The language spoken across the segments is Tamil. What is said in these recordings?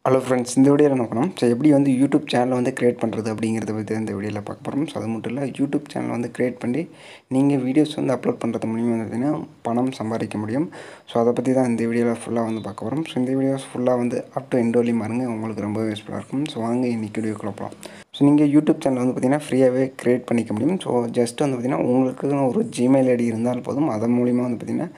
ஹலோ ஃப்ரெண்ட்ஸ், இந்த வீடியோவில் என்ன பண்ணோம் எப்படி வந்து யூடியூப் சேனலை வந்து கிரியேட் பண்ணுறது அப்படிங்கிறத பற்றி இந்த வீடியோவில் பார்க்க போகிறோம். ஸோ அது மட்டும் இல்லை, யூடியூப் சேனல் வந்து கிரியேட் பண்ணி நீங்கள் வீடியோஸ் வந்து அப்லோட் பண்ணுறது மூலிமா வந்து பார்த்திங்கன்னா பணம் சம்பாதிக்க முடியும். ஸோ அதை பற்றி தான் இந்த வீடியோவில் ஃபுல்லாக வந்து பார்க்க போகிறோம். ஸோ இந்த வீடியோஸ் ஃபுல்லாக வந்து அப் டு எண்ட் வரையும் பாருங்க, உங்களுக்கு ரொம்ப யூஸ்ஃபுல்லாக இருக்கும். ஸோ வாங்க இன்றைக்கி வீடியோக்குள்ள போகலாம். ஸோ நீங்கள் யூடியூப் சேனல் வந்து பார்த்திங்கன்னா ஃப்ரீயாகவே க்ரியேட் பண்ணிக்க முடியும். ஸோ ஜஸ்ட் வந்து பார்த்திங்கன்னா உங்களுக்கு ஒரு ஜிமெயில் ஐடி இருந்தால் போதும். அதன் மூலிமா வந்து பார்த்திங்கன்னா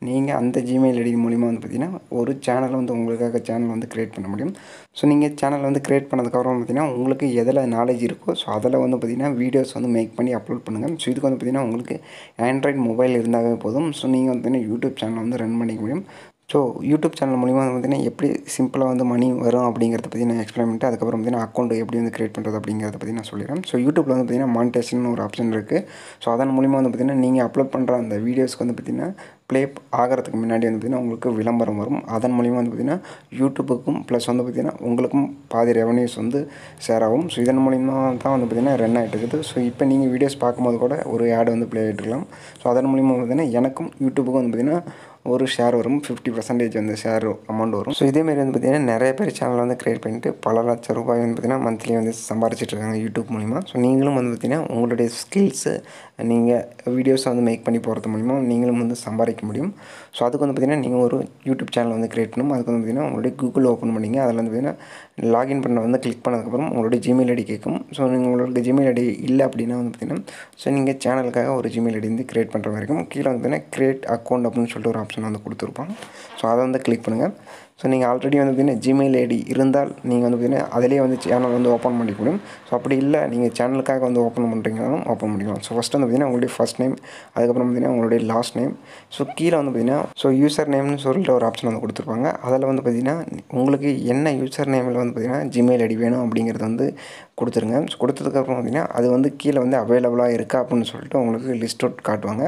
நீங்கள் அந்த ஜிமெயில் ஐடி மூலிமா வந்து பார்த்திங்கன்னா ஒரு சேனலை வந்து உங்களுக்காக சேனல் வந்து க்ரியேட் பண்ண முடியும். ஸோ நீங்கள் சேனல் வந்து க்ரியேட் பண்ணதுக்கப்புறம் பார்த்திங்கன்னா உங்களுக்கு எதில் நாலேஜ் இருக்கோ ஸோ அதில் வந்து பார்த்திங்கன்னா வீடியோஸ் வந்து மேக் பண்ணி அப்லோட் பண்ணுங்கள். ஸோ இதுக்கு வந்து பார்த்திங்கன்னா உங்களுக்கு ஆண்ட்ராய்டு மொபைல் இருந்தாவே போதும். ஸோ நீங்கள் வந்து பார்த்திங்கன்னா யூடியூப் சேனல் வந்து ரன் பண்ணிக்க முடியும். ஸோ யூடியூப் சேனல் மூலிமா வந்து பார்த்திங்கன்னா எப்படி சிம்பிளாக வந்து மணி வரும் அப்படிங்கிறத பற்றி நான் எக்ஸ்பிளைன் பண்ணிட்டு அதுக்கப்புறம் பார்த்திங்கன்னா அக்கௌண்ட் எப்படி வந்து க்ரியேட் பண்ணுறது அப்படிங்கிறத பற்றி நான் சொல்லிடுறேன். ஸோ யூடியூப்பில் வந்து பார்த்திங்கன்னா மானிட்டேஷன் ஒரு ஆப்ஷன் இருக்குது. ஸோ அதன் மூலிமா வந்து பார்த்திங்கன்னா நீங்கள் அப்லோட் பண்ணுற அந்த வீடியோஸ்க்கு வந்து பார்த்திங்கன்னா ப்ளே ஆகிறதுக்கு முன்னாடி வந்து பார்த்திங்கன்னா உங்களுக்கு விளம்பரம் வரும். அதன் மூலிமா வந்து பார்த்திங்கன்னா யூடியூப்புக்கும் ப்ளஸ் வந்து பார்த்திங்கன்னா உங்களுக்கும் பாதி ரெவன்யூஸ் வந்து ஷேர் ஆகும். ஸோ இதன் மூலிமா தான் வந்து பார்த்திங்கன்னா ரன் ஆகிட்டு இருக்குது. ஸோ இப்போ நீங்கள் வீடியோஸ் பார்க்கும்போது கூட ஒரு ஆட் வந்து ப்ளே ஆகிட்டுருக்கலாம். ஸோ அதன் மூலிமா பார்த்திங்கன்னா எனக்கும் யூடியூப்புக்கும் வந்து பார்த்திங்கன்னா ஒரு ஷேர் வரும். 50% வந்து ஷேர் அமௌண்ட் வரும். ஸோ இதேமாரி வந்து பார்த்திங்கன்னா நிறைய பேர் சேனல் வந்து க்ரியேட் பண்ணிட்டு பல லட்சம் ரூபாய் வந்து பார்த்திங்கன்னா மந்த்லி வந்து சம்பாரிச்சிட்ருக்காங்க யூடியூப் மூலிமா. ஸோ நீங்களும் வந்து பார்த்திங்கன்னா உங்களுடைய ஸ்கில்ஸு நீங்கள் வீடியோஸை வந்து மேக் பண்ணி போகிறது மூலிமா நீங்களும் வந்து சம்பாதிக்க முடியும். ஸோ அதுக்கு வந்து பார்த்திங்கன்னா நீங்கள் ஒரு யூடியூப் சேனல் வந்து க்ரியேட் பண்ணணும். அதுக்கு வந்து பார்த்திங்கன்னா உங்களுடைய கூகுள் ஓப்பன் பண்ணிங்க. அதில் வந்து பார்த்திங்கன்னா லாகின் பண்ண வந்து கிளிக் பண்ணதுக்கப்புறம் உங்களுடைய ஜிமெயில் ஐடி கேட்கும். ஸோ நீங்கள் உங்களுக்கு ஜிமெயில் ஐடி இல்லை அப்படின்னா வந்து பார்த்திங்கன்னா ஸோ நீங்கள் சேனலுக்காக ஒரு ஜிமெயில் ஐடி வந்து க்ரியேட் பண்ணுற மாதிரி இருக்கும். கீழே வந்து பார்த்திங்கன்னா க்ரியேட் அக்கௌண்ட் அப்படின்னு சொல்லிட்டு ஒரு ஆப்ஷன் வந்து கொடுத்துருப்பாங்க. ஸோ அதை வந்து கிளிக் பண்ணுங்கள். ஸோ நீங்கள் ஆல்ரெடி வந்து பார்த்திங்கன்னா ஜிமெயில் ஐடி இருந்தால் நீங்கள் வந்து பார்த்திங்கன்னா அதிலே வந்து சேனல் வந்து ஓப்பன் பண்ணிக்க முடியும். ஸோ அப்படி இல்லை நீங்கள் சேனலுக்காக வந்து ஓப்பன் பண்ணுறீங்கனாலும் ஓப்பன் பண்ணிக்கலாம். ஸோ ஃபஸ்ட்டு வந்து பார்த்திங்கன்னா உங்களுடைய ஃபஸ்ட் நேம், அதுக்கப்புறம் பார்த்திங்கன்னா உங்களுடைய லாஸ்ட் நேம். ஸோ கீழே வந்து பார்த்திங்கன்னா ஸோ யூசர் நேம்னு சொல்லிட்டு ஒரு ஆப்ஷன் வந்து கொடுத்துருப்பாங்க. அதில் வந்து பார்த்திங்கன்னா உங்களுக்கு என்ன யூசர் நேமில் வந்து பார்த்திங்கன்னா ஜிமெயில் ஐடி வேணும் அப்படிங்கிறத வந்து கொடுத்துருங்க. ஸோ கொடுத்ததுக்கப்புறம் பார்த்திங்கன்னா அது வந்து கீழே வந்து அவைலபிளாக இருக்கா அப்படின்னு சொல்லிட்டு உங்களுக்கு லிஸ்ட் அவுட் காட்டுவாங்க.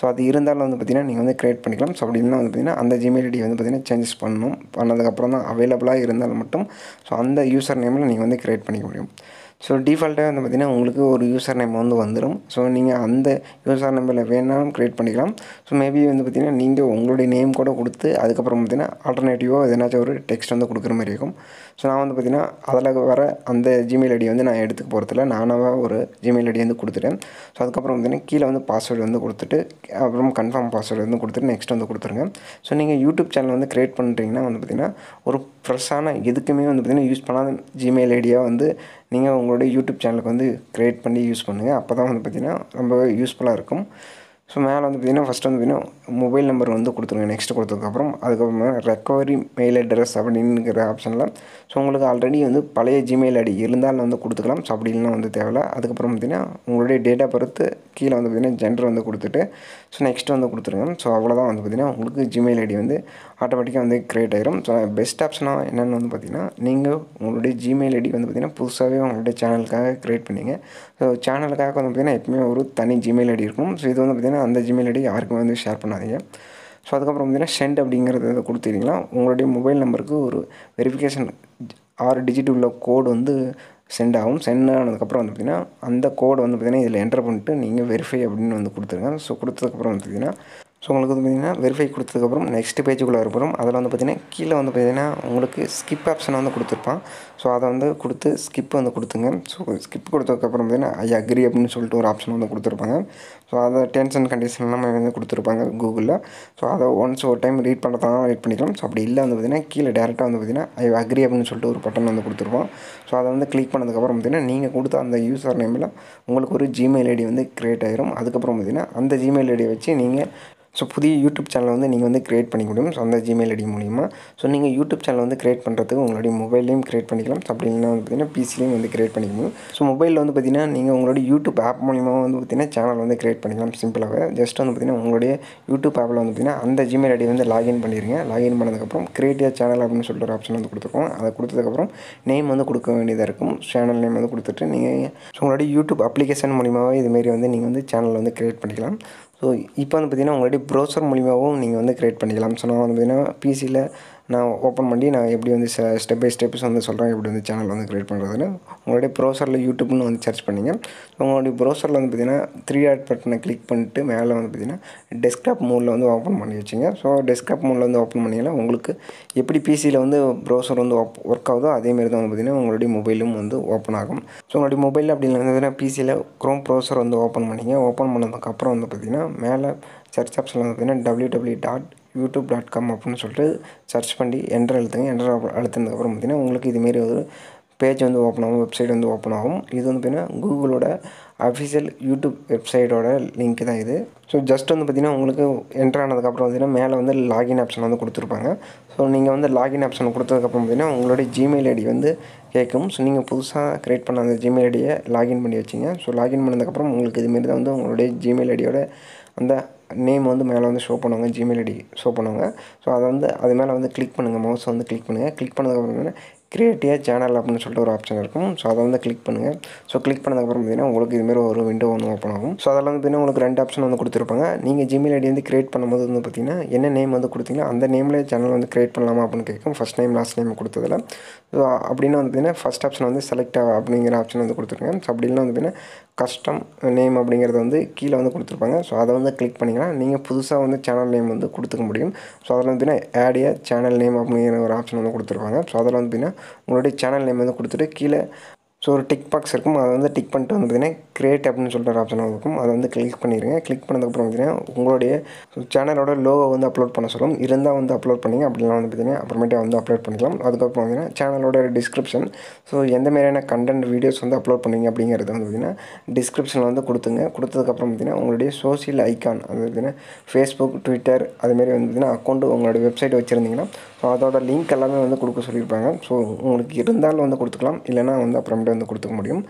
ஸோ அது இருந்தாலும் வந்து பார்த்திங்கன்னா நீங்கள் வந்து க்ரியேட் பண்ணிக்கலாம். ஸோ அப்படி இல்லைனா வந்து பார்த்திங்கன்னா அந்த ஜிமெயில் ஐடி வந்து பார்த்திங்கன்னா சேஞ்சஸ் பண்ணணும். பண்ணதுக்கப்புறம் தான் அவைலபிளாக இருந்தால் மட்டும் ஸோ அந்த யூசர் நேமில் நீங்கள் வந்து க்ரியேட் பண்ணிக்க முடியும். ஸோ டிஃபால்ட்டாக வந்து பார்த்திங்கன்னா உங்களுக்கு ஒரு யூசர் நேம் வந்து வந்துடும். ஸோ நீங்கள் அந்த யூசர் நேமில் வேணாலும் க்ரியேட் பண்ணிக்கலாம். ஸோ மேபி வந்து பார்த்திங்கன்னா நீங்கள் உங்களுடைய நேம் கூட கொடுத்து அதுக்கப்புறம் பார்த்திங்கன்னா ஆல்டர்னேட்டிவாக எதனாச்சும் ஒரு டெக்ஸ்ட் வந்து கொடுக்குற மாதிரி இருக்கும். ஸோ நான் வந்து பார்த்திங்கன்னா அதில் வர அந்த ஜிமெயில் ஐடி வந்து நான் எடுத்துக்க போகிறதில்ல, நானாக ஒரு ஜிமெயில் ஐடி வந்து கொடுத்துட்டேன். ஸோ அதுக்கப்புறம் பார்த்திங்கன்னா கீழே வந்து பாஸ்வேர்டு வந்து கொடுத்துட்டு அப்புறம் கன்ஃபார்ம் பாஸ்வேர்டு வந்து கொடுத்துட்டு நெக்ஸ்ட் வந்து கொடுத்துருங்க. ஸோ நீங்கள் யூடியூப் சேனல் வந்து க்ரியேட் பண்ணுறீங்கன்னா வந்து பார்த்திங்கன்னா ஒரு ஃப்ரெஷ்ஷான எதுக்குமே வந்து பார்த்திங்கன்னா யூஸ் பண்ணாத ஜிமெயில் ஐடியாக வந்து நீங்கள் உங்களுடைய யூடியூப் சேனலுக்கு வந்து க்ரியேட் பண்ணி யூஸ் பண்ணுங்கள். அப்போ தான் வந்து பார்த்திங்கன்னா ரொம்பவே யூஸ்ஃபுல்லாக இருக்கும். ஸோ மேலே வந்து பார்த்திங்கன்னா ஃபஸ்ட்டு வந்து பார்த்திங்கன்னா மொபைல் நம்பர் வந்து கொடுத்துருங்க. நெக்ஸ்ட்டு கொடுத்ததுக்கப்புறம் அதுக்கப்புறமா ரெக்கவரி மெயில் அட்ரஸ் அப்படிங்கிற ஆப்ஷனில் ஸோ உங்களுக்கு ஆல்ரெடி வந்து பழைய ஜிமெயில் ஐடி இருந்தாலும் வந்து கொடுத்துக்கலாம். ஸோ அப்படி இல்லைனா வந்து தேவையில்ல. அதுக்கப்புறம் பார்த்திங்கன்னா உங்களுடைய டேட் ஆஃப் பர்த்து கீழே வந்து பார்த்திங்கன்னா ஜெண்டர் வந்து கொடுத்துட்டு ஸோ நெக்ஸ்ட்டு வந்து கொடுத்துருங்க. ஸோ அவ்வளோதான் வந்து பார்த்திங்கன்னா உங்களுக்கு ஜிமெயில் ஐடி வந்து ஆட்டோமேட்டிக்காக வந்து க்ரியேட் ஆகிரும். ஸோ பெஸ்ட் ஆப்ஷனாக என்னென்னு வந்து பார்த்திங்கன்னா நீங்கள் உங்களுடைய ஜிமெயில் ஐடி வந்து பார்த்திங்கன்னா புதுசாகவே உங்களுடைய சேனலுக்காக க்ரியேட் பண்ணிங்க. ஸோ சேனலுக்காக வந்து பார்த்திங்கன்னா எப்பவுமே ஒரு தனி ஜிமெயில் ஐடி இருக்கும். ஸோ இது வந்து பார்த்திங்கன்னா அந்த ஜிமெயில் ஐடி யாருக்குமே வந்து ஷேர் பண்ணாதீங்க. ஸோ அதுக்கப்புறம் பார்த்திங்கன்னா சென்ட் அப்படிங்கிறத கொடுத்துட்டிங்கன்னா உங்களுடைய மொபைல் நம்பருக்கு ஒரு வெரிஃபிகேஷன் 6 டிஜிட் உள்ள கோடு வந்து சென்ட் ஆகும். சென்ட் ஆனதுக்கப்புறம் வந்து பார்த்திங்கன்னா அந்த கோடை வந்து பார்த்திங்கன்னா இதில் என்டர் பண்ணிட்டு நீங்கள் வெரிஃபை அப்படின்னு வந்து கொடுத்துருங்க. ஸோ கொடுத்ததுக்கப்புறம் வந்து பார்த்திங்கன்னா ஸோ உங்களுக்கு வந்து பார்த்திங்கன்னா வெரிஃபை கொடுத்ததுக்கப்புறம் நெக்ஸ்ட் பேஜுக்குள்ளே வரும். அதில் வந்து பார்த்திங்கன்னா கீழே வந்து பார்த்திங்கன்னா உங்களுக்கு ஸ்கிப் ஆப்ஷனை வந்து கொடுத்துருப்பான். ஸோ அதை வந்து கொடுத்து ஸ்கிப் வந்து கொடுத்துங்க. ஸோ ஸ்கிப் கொடுத்ததுக்கப்புறம் பார்த்திங்கன்னா ஐ அக்ரி அப்படின்னு சொல்லிட்டு ஒரு ஆப்ஷன் வந்து கொடுத்துருப்பாங்க. ஸோ அதை டெர்ம்ஸ் அண்ட் கண்டிஷன் எல்லாமே வந்து கொடுத்துருப்பாங்க கூகுளில். ஸோ அதை ஒன்ஸ் ஒரு டைம் ரீட் பண்ணுறதாலும் ரீட் பண்ணிக்கலாம். ஸோ அப்படி இல்லை வந்து பார்த்திங்கன்னா கீழே டேரெக்டாக வந்து பார்த்திங்கன்னா ஐ அக்ரி அப்படின்னு சொல்லிட்டு ஒரு பட்டன் வந்து கொடுத்துருப்போம். ஸோ அதை வந்து கிளிக் பண்ணதுக்கப்புறம் பார்த்திங்கன்னா நீங்கள் கொடுத்த அந்த யூசர் நேமில் உங்களுக்கு ஒரு ஜிமெயில் ஐடி வந்து க்ரியேட் ஆகிரும். அதுக்கப்புறம் பார்த்திங்கன்னா அந்த ஜிமெயில் ஐடியை வச்சு நீங்கள் ஸோ புதிய யூடியூப் சேனல் வந்து நீங்கள் வந்து க்ரியேட் பண்ணிக்க முடியும். ஸோ அந்த ஜிமெயில் ஐடி மூலிமா ஸோ நீங்கள் யூடியூப் சேனல் வந்து க்ரியேட் பண்ணுறதுக்கு உங்களுடைய மொபைல்லையும் க்ரியேட் பண்ணிக்கலாம். ஸோ அப்படி இல்லைனா வந்து பார்த்திங்கன்னா பிசிலையும் வந்து க்ரியேட் பண்ணிக்க முடியும். ஸோ மொபைலில் வந்து பார்த்திங்கன்னா நீங்கள் உங்களுடைய யூடியூப் ஆப் மூலிமா வந்து பார்த்திங்கன்னா சேனல் வந்து க்ரியேட் பண்ணிக்கலாம். சிம்பிளாகவே ஜஸ்ட் வந்து பார்த்திங்கன்னா உங்களுடைய யூடியூப் ஆப்பில் வந்து பார்த்திங்கன்னா அந்த ஜிமெயில் ஐடி வந்து லாகின் பண்ணிடுங்க. லாகின் பண்ணதுக்கப்புறம் க்ரியேட் ய சேனல் அப்படின்னு சொல்லிட்டு ஒரு ஆப்ஷன் வந்து கொடுத்துருக்கோம். அதை கொடுத்ததுக்கப்புறம் நேம் வந்து கொடுக்க வேண்டியதாக இருக்கும். சேனல் நேம் வந்து கொடுத்துட்டு நீங்கள் ஸோ உங்களுடைய யூடியூப் அப்ளிகேஷன் மூலிமாவே இதுமாரி வந்து நீங்கள் வந்து சேனல் வந்து க்ரியேட் பண்ணிக்கலாம். ஸோ இப்போ வந்து பார்த்திங்கன்னா உங்களுடைய ப்ரௌசர் மூலிமாவும் நீங்கள் வந்து க்ரியேட் பண்ணிக்கலாம். ஸோ நான் வந்து பார்த்திங்கன்னா பிசியில் நான் ஓப்பன் பண்ணி நான் எப்படி வந்து ஸ்டெப் பை ஸ்டெப்ஸ் வந்து சொல்கிறேன் எப்படி வந்து சேனல் வந்து க்ரியேட் பண்ணுறதுன்னு. உங்களுடைய ப்ரௌசரில் யூடியூப்னு வந்து சர்ச் பண்ணிங்க. உங்களுடைய ப்ரௌசரில் வந்து பார்த்திங்கன்னா 3 டாட் பட்டனை கிளிக் பண்ணிட்டு மேலே வந்து பார்த்திங்கன்னா டெஸ்க்டாப் மோடில் வந்து ஓப்பன் பண்ணி வச்சுங்க. ஸோ டெஸ்க்டாப் மோடில் வந்து ஓப்பன் பண்ணிங்கன்னா உங்களுக்கு எப்படி பிசியில் வந்து ப்ரௌசர் வந்து ஒர்க் ஆகுதோ அதேமாரி தான் வந்து பார்த்திங்கன்னா உங்களுடைய மொபைலும் வந்து ஓப்பன் ஆகும். ஸோ உங்களுடைய மொபைலில் அப்படி இல்லைன்னா பிசியில் க்ரோம் ப்ரௌசர் வந்து ஓப்பன் பண்ணிங்க. ஓப்பன் பண்ணதுக்கப்புறம் வந்து பார்த்திங்கன்னா மேலே சர்ச் ஆப்ஷனில் வந்து பார்த்திங்கன்னா www.youtube.com அப்படின்னு சொல்லிட்டு சர்ச் பண்ணி என்டர் அழுத்துங்க. என்டர் அழுத்தினதுக்கப்புறம் பார்த்திங்கன்னா உங்களுக்கு இதுமாரி ஒரு பேஜ் வந்து ஓப்பன் ஆகும், வெப்சைட் வந்து ஓப்பன் ஆகும். இது வந்து பார்த்திங்கன்னா கூகுளோட அஃபிஷியல் யூடியூப் வெப்சைட்டோட லிங்க் தான் இது. ஸோ ஜஸ்ட் வந்து பார்த்திங்கன்னா உங்களுக்கு என்டர் ஆனதுக்கப்புறம் பார்த்திங்கன்னா மேலே வந்து லாகின் ஆப்ஷன் வந்து கொடுத்துருப்பாங்க. ஸோ நீங்கள் வந்து லாகின் ஆப்ஷன் கொடுத்ததுக்கப்புறம் பார்த்திங்கன்னா உங்களுடைய ஜிமெயில் ஐடி வந்து கேட்கும். ஸோ நீங்கள் புதுசாக க்ரியேட் பண்ண அந்த ஜிமெயில் ஐடியை லாகின் பண்ணி வச்சிங்க. ஸோ லாகின் பண்ணதுக்கப்புறம் உங்களுக்கு இதுமாரி தான் வந்து உங்களுடைய ஜிமெயில் ஐடியோட அந்த நேம் வந்து மேலே வந்து ஷோ பண்ணுவாங்க, ஜிமெயில் ஐடி ஷோ பண்ணுவாங்க. ஸோ அதை வந்து அது மேலே வந்து கிளிக் பண்ணுங்கள், மவுஸ் வந்து கிளிக் பண்ணுங்கள். கிளிக் பண்ணதுக்கப்புறம் கிரியேட் ஏ சேனல் அப்படின்னு சொல்லிட்டு ஒரு ஆப்ஷன் இருக்கும். ஸோ அதை வந்து கிளிக் பண்ணுங்கள். ஸோ கிளிக் பண்ணதுக்கப்புறம் பார்த்திங்கன்னா உங்களுக்கு இதுமாரி ஒரு விண்டோ வந்து ஓப்பன் ஆகும். ஸோ அதில் வந்து பார்த்திங்கன்னா உங்களுக்கு 2 ஆப்ஷன் வந்து கொடுத்துருப்பாங்க. நீங்கள் ஜிமெயில் ஐடி வந்து கிரியேட் பண்ணும்போது வந்து பார்த்திங்கன்னா என்ன நேம் வந்து கொடுத்தீங்களோ அந்த நேம்லேயே சேனல் வந்து கிரியேட் பண்ணலாமா அப்படின்னு கேட்கும். ஃபஸ்ட் நேம் லாஸ்ட் நேம் கொடுத்ததில். ஸோ அப்படின்னு வந்து பார்த்திங்கன்னா ஃபஸ்ட் ஆப்ஷன் வந்து செலக்ட் அப்படிங்கிற ஆப்ஷன் வந்து கொடுத்துருக்கேன். ஸோ அப்படி இல்லைனா வந்து பார்த்திங்கன்னா கஸ்டம் நேம் அப்படிங்கிறது வந்து கீழே வந்து கொடுத்துருப்பாங்க. ஸோ அதை வந்து கிளிக் பண்ணிங்கன்னா நீங்கள் புதுசாக வந்து சேனல் நேம் வந்து கொடுத்துக்க முடியும். ஸோ அதில் வந்து பார்த்திங்கன்னா ஆட் ஏ சேனல் நேம் அப்படிங்கிற ஒரு ஆப்ஷன் வந்து கொடுத்துருப்பாங்க. ஸோ அதில் வந்து பார்த்திங்கன்னா உங்களுடைய சேனல் நேம் வந்து கொடுத்துட்டு கீழே ஸோ ஒரு டிக் பாக்ஸ் இருக்கும். அதை வந்து டிக் பண்ணிட்டு வந்து பார்த்திங்கன்னா கிரியேட் அப்படின்னு சொல்லிட்டு ஒரு ஆப்ஷன் இருக்கும். அதை வந்து கிளிக் பண்ணிடுங்க. கிளிக் பண்ணதுக்கப்புறம் பார்த்திங்கன்னா உங்களுடைய சேனலோட லோகோ வந்து அப்லோட் பண்ண சொல்லும். இருந்தால் வந்து அப்லோட் பண்ணிங்க, அப்படிலாம் வந்து பார்த்திங்கன்னா அப்புறமேட்டு வந்து அப்லோட் பண்ணிக்கலாம். அதுக்கப்புறம் பார்த்திங்கன்னா சேனலோட டிஸ்கிரிப்ஷன், ஸோ எந்த மாதிரியான கண்டென்ட் வீடியோஸ் வந்து அப்லோட் பண்ணுவீங்க அப்படிங்கிறது வந்து பார்த்திங்கன்னா டிஸ்கிரிப்ஷனில் வந்து கொடுத்துங்க. கொடுத்ததுக்கப்புறம் பார்த்திங்கன்னா உங்களுடைய சோஷியல் ஐக்கான் அது பார்த்திங்கன்னா ஃபேஸ்புக், ட்விட்டர் அதுமாரி வந்து பார்த்திங்கன்னா அக்கௌண்ட்டு உங்களோட வெப்சைட் வச்சுருந்தீங்கன்னா ஸோ அதோட லிங்க் எல்லாமே வந்து கொடுக்க சொல்லியிருப்பாங்க. ஸோ உங்களுக்கு இருந்தாலும் வந்து கொடுத்துக்கலாம், இல்லைனா வந்து அப்புறமேட்டு வந்து கொடுத்துக்க முடியும்.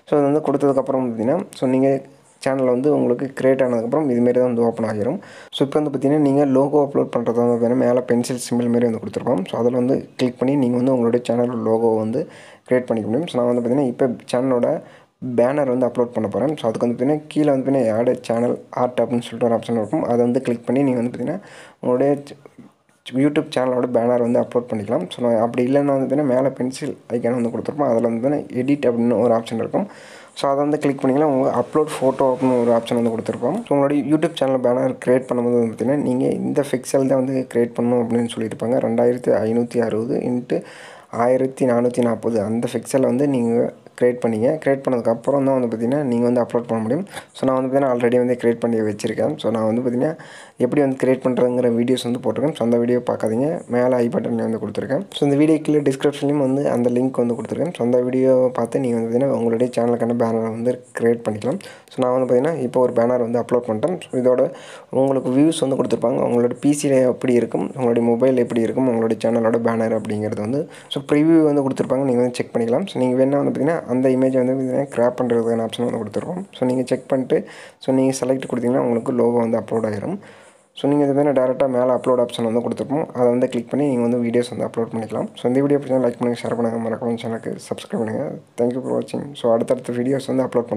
ஸோ அது வந்து கொடுத்ததுக்கப்புறம் பார்த்திங்கன்னா ஸோ நீங்கள் சேனல் வந்து உங்களுக்கு கிரியேட் ஆனதுக்கப்புறம் இதுமாரி தான் வந்து ஓப்பன் ஆகிரும். ஸோ இப்போ வந்து பார்த்திங்கன்னா நீங்கள் லோகோ அப்லோட் பண்ணுறது வந்து பார்த்திங்கன்னா மேலே பென்சில் சிம்பிள் மாரி வந்து கொடுத்துருப்போம். ஸோ அதில் வந்து கிளிக் பண்ணி நீங்கள் வந்து உங்களுடைய சேனலோட லோகோ வந்து கிரியேட் பண்ணிக்க முடியும். ஸோ நான் வந்து பார்த்திங்கன்னா இப்போ சேனலோட பேனர் வந்து அப்லோட் பண்ண போகிறேன். ஸோ அதுக்கு வந்து பார்த்திங்கன்னா கீழே வந்து பார்த்திங்கன்னா ஆட் சேனல் ஆர்ட் அப்படின்னு சொல்லிட்டு ஒரு ஆப்ஷன் இருக்கும். அதை வந்து கிளிக் பண்ணி நீங்கள் வந்து பார்த்திங்கன்னா உங்களுடைய யூடியூப் சேனலோட பேனர் வந்து அப்லோட் பண்ணிக்கலாம். ஸோ நான் அப்படி இல்லைன்னா வந்து பார்த்திங்கன்னா மேலே பென்சில் ஐக்கான் வந்து கொடுத்துருப்போம். அதில் வந்து பார்த்திங்கன்னா எடிட் அப்படின்னு ஒரு ஆப்ஷன் இருக்கும். ஸோ அதை வந்து கிளிக் பண்ணிங்கன்னா உங்களுக்கு அப்லோட் ஃபோட்டோ அப்படின்னு ஒரு ஆப்ஷன் வந்து கொடுத்துருப்போம். ஸோ உங்களுடைய யூடியூப் சேனல் பேனர் கிரியேட் பண்ணும்போது வந்து பார்த்திங்கன்னா நீங்கள் இந்த பிக்சல் தான் வந்து கிரியேட் பண்ணணும் அப்படின்னு சொல்லியிருப்பாங்க. 2560 இன்ட்டு 1440 அந்த பிக்சலை வந்து நீங்கள் கிரியேட் பண்ணிங்க. கிரியேட் பண்ணதுக்கப்புறம் தான் வந்து பார்த்திங்கன்னா நீங்கள் வந்து அப்லோட் பண்ண முடியும். ஸோ நான் வந்து பார்த்திங்கன்னா ஆல்ரெடி வந்து கிரியேட் பண்ணி வச்சுருக்கேன். ஸோ நான் வந்து பார்த்திங்கன்னா எப்படி வந்து கிரியேட் பண்ணுறதுங்கிற வீடியோஸ் வந்து போட்டிருக்கேன். ஸோ அந்த வீடியோ பார்க்காதீங்க, மேலே ஐ பட்டன்லேயே வந்து கொடுத்துருக்கேன். ஸோ இந்த வீடியோ கீழே டிஸ்கிரிப்ஷன்லேயும் வந்து அந்த லிங்க் வந்து கொடுத்துருக்கேன். ஸோ அந்த வீடியோவை பார்த்து நீங்கள் வந்து பார்த்திங்கன்னா உங்களுடைய சேனலுக்கான பேனர் வந்து கிரியேட் பண்ணிக்கலாம். ஸோ நான் வந்து பார்த்திங்கன்னா இப்போ ஒரு பேனர் வந்து அப்லோட் பண்ணிட்டேன். ஸோ இதோட உங்களுக்கு வியூஸ் வந்து கொடுத்துருப்பாங்க. உங்களோட பிசியில் எப்படி இருக்கும், உங்களுடைய மொபைல் எப்படி இருக்கும், உங்களுடைய சேனலோட பேனர் அப்படிங்கிறது வந்து ஸோ ப்ரிவியூ வந்து கொடுத்துருப்பாங்க. நீங்கள் வந்து செக் பண்ணிக்கலாம். ஸோ நீங்கள் வேணால் வந்து பார்த்திங்கன்னா அந்த இமேஜை வந்து பார்த்திங்கன்னா கிராப் பண்ணுறதுக்கான ஆப்ஷன் வந்து கொடுத்துருவோம். ஸோ நீங்கள் செக் பண்ணிட்டு ஸோ நீங்கள் செலக்ட் கொடுத்தீங்கன்னா உங்களுக்கு லோகோ வந்து அப்லோட் ஆகிரும். ஸோ நீங்கள் இது டேரெக்டாக மேலே அப்லோட் ஆப்ஷன் வந்து கொடுத்துருப்போம். அதை வந்து கிளிக் பண்ணி நீங்கள் வந்து வீடியோஸ் வந்து அப்லோட் பண்ணிக்கலாம். ஸோ இந்த வீடியோ பிடிச்சா லைக் பண்ணுங்கள், ஷேர் பண்ணுங்கள், மறக்காம சேனலுக்கு சப்ஸ்கிரைப் பண்ணுங்கள். தேங்க்யூ ஃபார் வாட்சிங். ஸோ அடுத்தடுத்த வீடியோஸ் வந்து அப்லோட்